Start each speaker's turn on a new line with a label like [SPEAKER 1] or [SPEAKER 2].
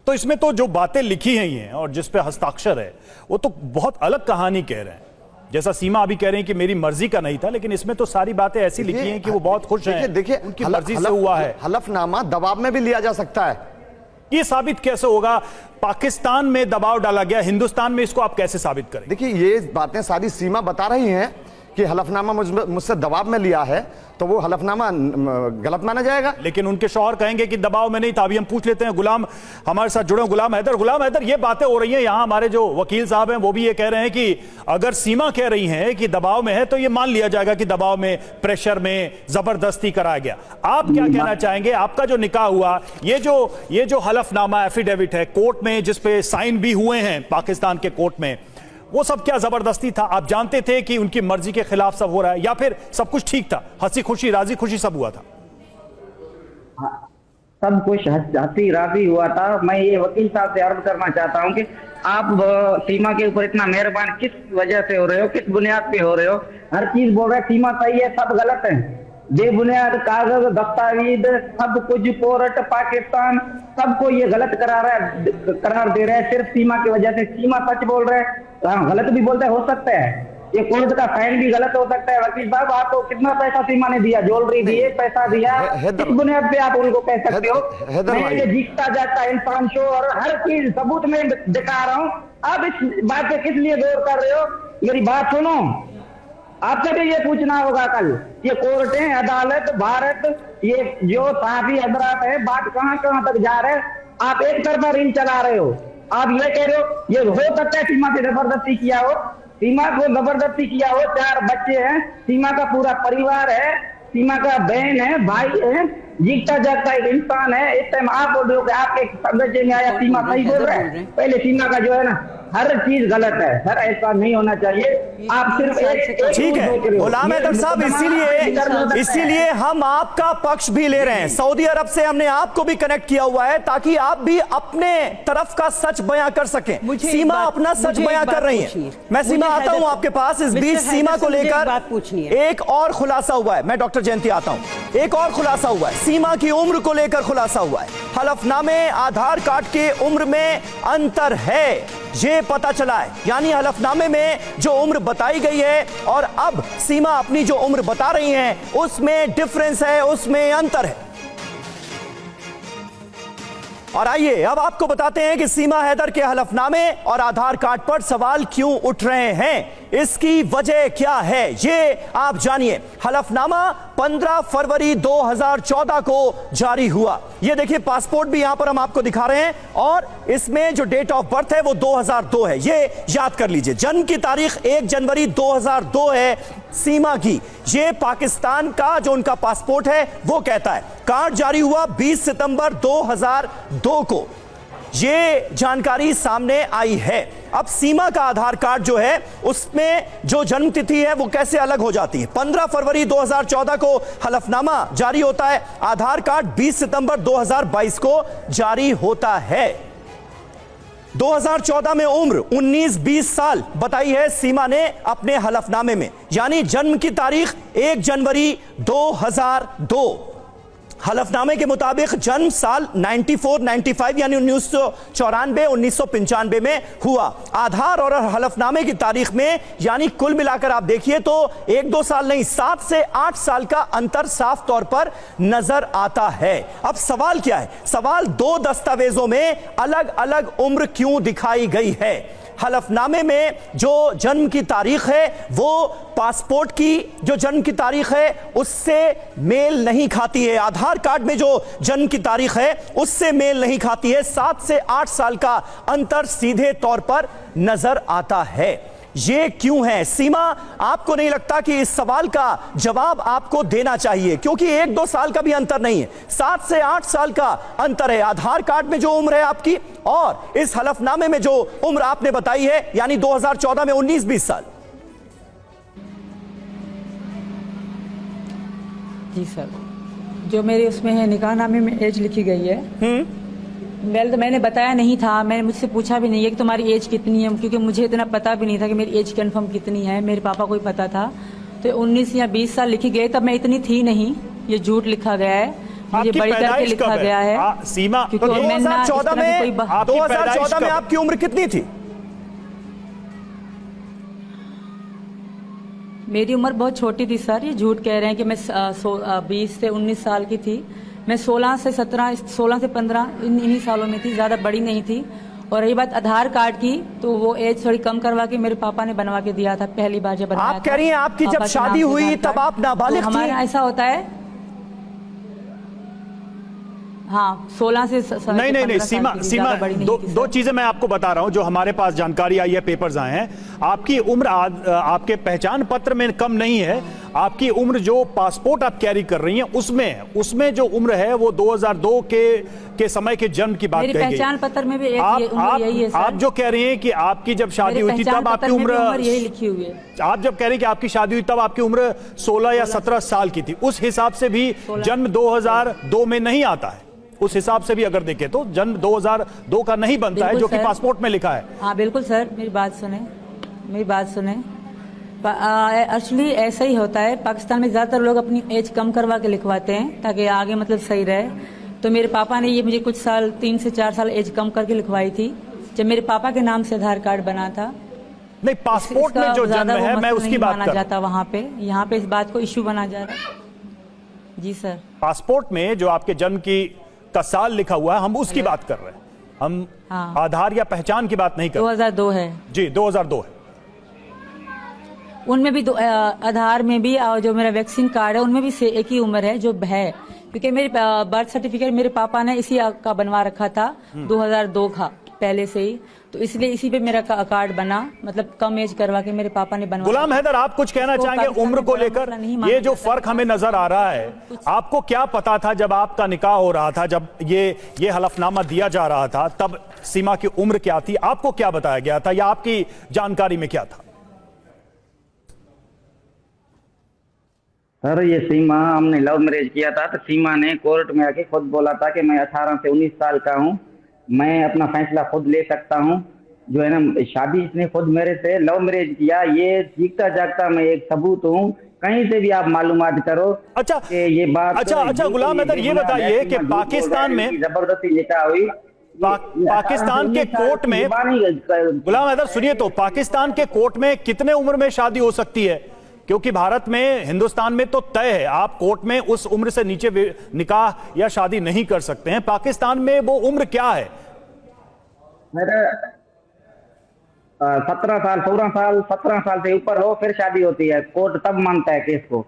[SPEAKER 1] तो इसमें तो जो बातें लिखी हैं और जिस पे हस्ताक्षर है वो तो बहुत अलग कहानी कह रहे हैं। जैसा सीमा अभी कह रहे हैं कि मेरी मर्जी का नहीं था, लेकिन इसमें तो सारी बातें ऐसी लिखी हैं कि वो बहुत खुश हैं,
[SPEAKER 2] देखिए
[SPEAKER 1] उनकी मर्जी से हुआ है।
[SPEAKER 2] हलफनामा दबाव में भी लिया जा सकता है।
[SPEAKER 1] ये साबित कैसे होगा? पाकिस्तान में दबाव डाला गया, हिंदुस्तान में इसको आप कैसे साबित करें?
[SPEAKER 2] देखिए ये बातें सारी सीमा बता रही हैं कि हलफनामा मुझसे दबाव में लिया है, तो वो हलफनामा गलत माना जाएगा।
[SPEAKER 1] लेकिन उनके शौहर कहेंगे कि दबाव में नहीं था। अभी हम पूछ लेते हैं गुलाम, हमारे साथ जुड़े गुलाम हैदर, ये बातें हो रही हैं यहाँ, हमारे जो वकील साहब हैं वो भी ये कह रहे हैं कि अगर सीमा कह रही हैं कि दबाव में है तो ये मान लिया जाएगा कि दबाव में, प्रेशर में, जबरदस्ती कराया गया। आप क्या कहना चाहेंगे? आपका जो निकाह हुआ, ये जो हलफनामा एफिडेविट है कोर्ट में जिसपे साइन भी हुए हैं पाकिस्तान के कोर्ट में, वो सब क्या जबरदस्ती था? आप जानते थे कि उनकी मर्जी के खिलाफ सब हो रहा है, या फिर सब कुछ ठीक था, हंसी खुशी राजी खुशी सब हुआ था?
[SPEAKER 3] सब कुछ हंसी राजी हुआ था। मैं ये वकील साहब से अर्ज करना चाहता हूँ कि आप सीमा के ऊपर इतना मेहरबान किस वजह से हो रहे हो, किस बुनियाद पे हो रहे हो? हर चीज बोल रहे हैं सीमा सही है, सब गलत है। बेबुनियाद कागज, दस्तावेज, सब कुछ कोर्ट पाकिस्तान सबको ये गलत करार दे रहे हैं सिर्फ सीमा की वजह से। सीमा सच बोल रहे हैं, गलत भी बोलते हो सकता है, ये कोर्ट का फाइन भी गलत हो सकता है। वकील साहब आपको कितना पैसा सीमा ने दिया? ज्वेलरी दिए, पैसा दिया, किस बुनियाद पे आप उनको कह सकते हो? मैं ये जीतता जाता इंसान शो और हर चीज सबूत में दिखा रहा हूँ। आप इस बात पे किस लिए गौर कर रहे हो? मेरी बात सुनो, आपसे भी ये पूछना होगा कल। ये कोर्ट है, अदालत, भारत, ये जो साफी हजरात है, बात कहाँ कहाँ तक जा रहे हैं? आप एक तरफा रिंग चला रहे हो। आप ये कह रहे हो ये हो सकता है सीमा से जबरदस्ती किया हो, सीमा को जबरदस्ती किया हो। 4 बच्चे हैं, सीमा का पूरा परिवार है, सीमा का बहन है, भाई है, जीतता जागता एक इंसान है। इस टाइम आप बोल रहे हो कि आपके समझ में आया सीमा सही बोल रहा है। पहले सीमा का जो है ना हर चीज गलत है सर, ऐसा नहीं होना चाहिए। आप सिर्फ एक
[SPEAKER 4] ठीक है गुलाम हैदर साहब, इसीलिए हम आपका पक्ष भी ले रहे हैं। सऊदी अरब से हमने आपको भी कनेक्ट किया हुआ है ताकि आप भी अपने तरफ का सच बयां कर सकें। सीमा अपना सच बयां कर रही है। मैं सीमा आता हूं आपके पास। इस बीच सीमा को लेकर एक और खुलासा हुआ है। मैं डॉक्टर जयंती आता हूं। एक और खुलासा हुआ है, सीमा की उम्र को लेकर खुलासा हुआ है। हलफनामे आधार कार्ड के उम्र में अंतर है, ये पता चला है। यानी हलफनामे में जो उम्र बताई गई है और अब सीमा अपनी जो उम्र बता रही हैं उसमें डिफरेंस है, उसमें अंतर है। और आइए अब आपको बताते हैं कि सीमा हैदर के हलफनामे और आधार कार्ड पर सवाल क्यों उठ रहे हैं, इसकी वजह क्या है, ये आप जानिए। हलफनामा 15 फरवरी 2014 को जारी हुआ। ये देखिए पासपोर्ट भी यहां पर हम आपको दिखा रहे हैं और इसमें जो डेट ऑफ बर्थ है वो 2002 है। ये याद कर लीजिए। जन्म की तारीख 1 जनवरी 2002 है सीमा की। ये पाकिस्तान का जो उनका पासपोर्ट है वो कहता है। कार्ड जारी हुआ 20 सितंबर 2002 को। ये जानकारी सामने आई है। अब सीमा का आधार कार्ड जो है उसमें जो जन्म तिथि है वो कैसे अलग हो जाती है। 15 फरवरी 2014 को हलफनामा जारी होता है, आधार कार्ड 20 सितंबर 2022 को जारी होता है। 2014 में उम्र 19-20 साल बताई है सीमा ने अपने हलफनामे में, यानी जन्म की तारीख 1 जनवरी 2002। हलफनामे के मुताबिक जन्म साल 94-95 यानी 1994-1995 में हुआ। आधार और हलफनामे की तारीख में यानी कुल मिलाकर आप देखिए तो 1-2 साल नहीं 7 से 8 साल का अंतर साफ तौर पर नजर आता है। अब सवाल क्या है? सवाल 2 दस्तावेजों में अलग अलग उम्र क्यों दिखाई गई है। हलफनामे में जो जन्म की तारीख है वो पासपोर्ट की जो जन्म की तारीख है उससे मेल नहीं खाती है। आधार कार्ड में जो जन्म की तारीख है उससे मेल नहीं खाती है। 7 से 8 साल का अंतर सीधे तौर पर नजर आता है। ये क्यों है? सीमा, आपको नहीं लगता कि इस सवाल का जवाब आपको देना चाहिए? क्योंकि 1-2 साल का भी अंतर नहीं है, 7 से 8 साल का अंतर है। आधार कार्ड में जो उम्र है आपकी और इस हलफनामे में जो उम्र आपने बताई है यानी 2014 में 19-20 साल।
[SPEAKER 5] जी सर, जो मेरे उसमें है निकाहनामे में एज लिखी गई है। वेल तो मैंने बताया नहीं था, मैंने मुझसे पूछा भी नहीं है कि तुम्हारी एज कितनी है, क्योंकि मुझे इतना पता भी नहीं था कि मेरी एज कंफर्म कितनी है। मेरे पापा को ही पता था। तो 19 या 20 साल लिखी गई, तब मैं इतनी थी नहीं, ये झूठ लिखा गया है। मुझे
[SPEAKER 1] आपकी
[SPEAKER 5] बड़ी करके
[SPEAKER 1] पैदाइश
[SPEAKER 5] लिखा
[SPEAKER 1] कब
[SPEAKER 5] गया है।
[SPEAKER 1] सीमा
[SPEAKER 5] क्योंकि
[SPEAKER 4] तो
[SPEAKER 5] मैं ना इस
[SPEAKER 4] 2014
[SPEAKER 5] तरह की कोई
[SPEAKER 4] में
[SPEAKER 1] आपकी पैदाइश
[SPEAKER 4] 2014 में
[SPEAKER 1] कब है?
[SPEAKER 4] आपकी उम्र कितनी थी?
[SPEAKER 5] मेरी उम्र बहुत छोटी थी सर, ये झूठ कह रहे हैं कि मैं 20 से 19 साल की थी। मैं 16 से 15 इन्हीं सालों में थी, ज़्यादा बड़ी नहीं थी। और रही बात आधार कार्ड की, तो वो एज थोड़ी कम करवा के मेरे पापा ने बनवा के दिया था पहली बार जब बनवाया
[SPEAKER 4] आप कह रही हैं आपकी
[SPEAKER 5] पापा
[SPEAKER 4] जब
[SPEAKER 5] के
[SPEAKER 4] शादी
[SPEAKER 5] नाम से
[SPEAKER 4] हुई
[SPEAKER 5] आधार
[SPEAKER 4] तब
[SPEAKER 5] कार्ड।
[SPEAKER 4] आप नाबालिग
[SPEAKER 5] तो
[SPEAKER 4] थी?
[SPEAKER 5] हमारा ऐसा होता है, हाँ 16 से
[SPEAKER 1] नहीं नहीं नहीं, सीमा दो चीजें मैं आपको बता रहा हूं जो हमारे पास जानकारी आई है, पेपर्स आए हैं। आपकी उम्र आपके पहचान पत्र में कम नहीं है। आपकी उम्र जो पासपोर्ट आप कैरी कर रही हैं उसमें जो उम्र है वो 2002 के समय के जन्म की बात कही गई।
[SPEAKER 5] पहचान पत्र में भी उम्र यही है सर।
[SPEAKER 1] आप जो कह रही हैं कि आपकी जब शादी हुई थी तब आपकी उम्र
[SPEAKER 5] यही लिखी हुई है।
[SPEAKER 1] आप जब कह रही हैं कि आपकी शादी हुई तब आपकी उम्र 16 या 17 साल की थी, उस हिसाब से भी जन्म 2002 में नहीं आता है। उस हिसाब से भी अगर देखें तो जन्म 2002 का नहीं बनता है जो कि पासपोर्ट में लिखा है।
[SPEAKER 5] हाँ बिल्कुल सर, मेरी बात सुने। एक्चुअली ऐसा ही होता है, पाकिस्तान में ज्यादातर लोग अपनी एज कम करवा के लिखवाते हैं ताकि आगे मतलब सही रहे। तो मेरे पापा ने ये मुझे कुछ साल 3 से 4 साल एज कम करके लिखवाई थी जब मेरे पापा के नाम से आधार कार्ड बना था।
[SPEAKER 1] नहीं, पासपोर्ट में जो जन्म है मैं उसकी बात कर रहा हूं।
[SPEAKER 5] जाता वहाँ पे, यहाँ पे इस बात को इश्यू बना जा रहा है। जी सर,
[SPEAKER 1] पासपोर्ट में जो आपके जन्म का साल लिखा हुआ है हम उसकी बात कर रहे हैं। हम
[SPEAKER 5] हाँ।
[SPEAKER 1] आधार या पहचान की बात नहीं कर रहे।
[SPEAKER 5] 2002 है
[SPEAKER 1] जी, 2002 है।
[SPEAKER 5] उनमें भी आधार में भी और जो मेरा वैक्सीन कार्ड है उनमें भी से एक ही उम्र है जो है, क्योंकि मेरी बर्थ सर्टिफिकेट मेरे पापा ने इसी का बनवा रखा था 2002 का पहले से ही, तो इसलिए इसी पे मेरा कार्ड बना, मतलब कम एज करवा के मेरे पापा ने बनवा।
[SPEAKER 1] गुलाम हैदर, आप कुछ कहना चाहेंगे उम्र को लेकर? ये जो फर्क हमें नजर आ रहा है, आपको क्या पता था जब आपका निकाह हो रहा था, जब ये हलफनामा दिया जा रहा था, तब सीमा की उम्र क्या थी? आपको क्या बताया गया था या आपकी जानकारी में क्या था?
[SPEAKER 3] सर ये सीमा, हमने लव मैरिज किया था तो सीमा ने कोर्ट में आके खुद बोला था कि मैं 18 से 19 साल का हूँ, मैं अपना फैसला खुद ले सकता हूँ। जो है ना, शादी इसने खुद मेरे से लव मैरिज किया, ये जीता जागता मैं एक सबूत हूँ, कहीं से भी आप मालूमात करो।
[SPEAKER 1] अच्छा,
[SPEAKER 3] ये बात
[SPEAKER 1] अच्छा गुलाम हैदर, ये बताइए कि पाकिस्तान में
[SPEAKER 3] जबरदस्ती निकाह हुई
[SPEAKER 1] पाकिस्तान के कोर्ट में, गुलाम हैदर सुनिए तो, पाकिस्तान के कोर्ट में कितने उम्र में शादी हो सकती है? क्योंकि भारत में, हिंदुस्तान में तो तय है, आप कोर्ट में उस उम्र से नीचे निकाह या शादी नहीं कर सकते हैं। पाकिस्तान में वो उम्र क्या है?
[SPEAKER 3] मेरे 17 साल 16 साल 17 साल से ऊपर हो फिर शादी होती है, कोर्ट तब मानता है केस को।